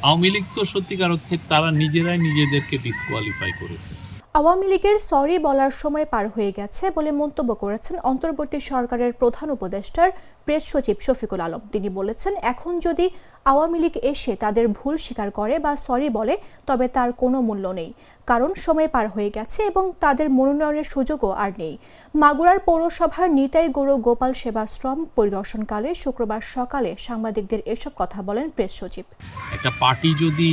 আওয়ামী লীগ তো সত্যিকার অর্থে তারা নিজেরাই নিজেদেরকে ডিসকোয়ালিফাই করেছে। আওয়ামী লীগের সরি বলার সময় পার হয়ে গেছে বলে মন্তব্য করেছেন অন্তর্বর্তী সরকারের প্রধান উপদেষ্টার প্রেস সচিব শফিকুল আলম। তিনি বলেছেন, এখন যদি আওয়ামী লীগ এসে তাদের ভুল স্বীকার করে বা সরি বলে তবে তার কোনো মূল্য নেই, কারণ সময় পার হয়ে গেছে এবং তাদের মনোনয়নের সুযোগও আর নেই। মাগুরার পৌরসভার নিতাইগৌড় গোপাল সেবাশ্রম পরিদর্শনকালে শুক্রবার সকালে সাংবাদিকদের এসব কথা বলেন প্রেস সচিব। একটা পার্টি যদি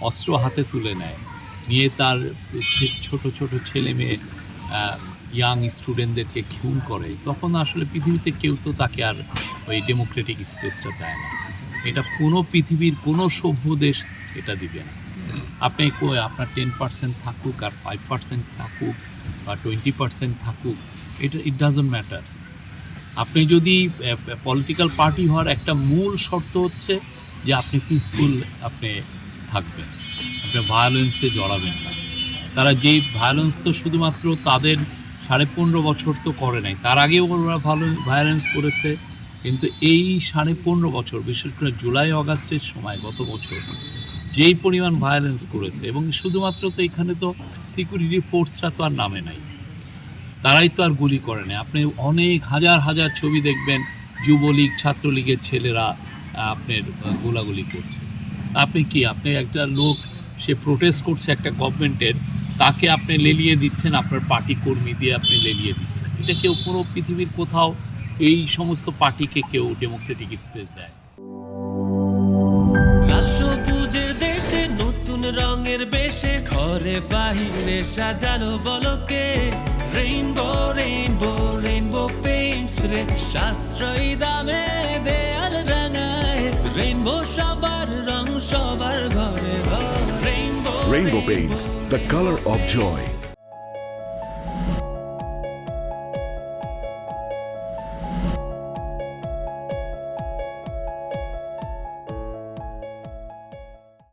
অস্ত্র হাতে তুলে নেয়, নিয়ে তার ছোট ছোট ছেলে মেয়ে ইয়াং স্টুডেন্টদেরকে খুন করে, তখন আসলে পৃথিবীতে কেউ তো তাকে আর ওই ডেমোক্রেটিক স্পেসটা দেয় না। এটা কোনো পৃথিবীর কোনো সভ্য দেশ এটা দিবে না। আপনি আপনার 10% থাকুক আর 5% থাকুক বা 20% থাকুক, এটা ইট ডাজন্ট ম্যাটার। আপনি যদি পলিটিক্যাল পার্টি হওয়ার একটা মূল শর্ত হচ্ছে যে আপনি পিসফুল আপনি থাকবেন, আপনি ভায়োলেন্সে জড়াবেন না। তারা যেই ভায়োলেন্স তো শুধুমাত্র তাদের 15.5 বছর তো করে নাই, তার আগেও ওরা ভায়োলেন্স করেছে, কিন্তু এই 15.5 বছর, বিশেষ করে জুলাই অগাস্টের সময় গত বছর যেই পরিমাণ ভায়োলেন্স করেছে, এবং শুধুমাত্র তো এখানে তো সিকিউরিটি ফোর্সরা তো আর নামে নাই, তারাই তো আর গুলি করে না। আপনি অনেক হাজার হাজার ছবি দেখবেন, যুবলীগ ছাত্রলীগের ছেলেরা আপনার গোলাগুলি করছে। আপনি একটা লোক সে প্রোটেস্ট করছে একটা গভর্নমেন্টের, তাকে আপনি লেলিয়ে দিচ্ছেন, আপনার পার্টি কর্মী দিয়ে আপনি লেলিয়ে দিচ্ছেন। এটা কেউ পুরো পৃথিবীর কোথাও এই সমস্ত পার্টিকে কেউ ডেমোক্রেটিক স্পেস দেয়? লাল সবুজের দেশে নতুন রঙের বেশে ঘরে বাহিরে সাজানো বলকে রেইনবো রেইনবো রেইনবো পেইন্টস রে সাশ্রয়ী দামে দেয়াল রাঙায় রেইনবো সবার রং সবার ঘরে ঘরে Rainbow Paints, the color of joy.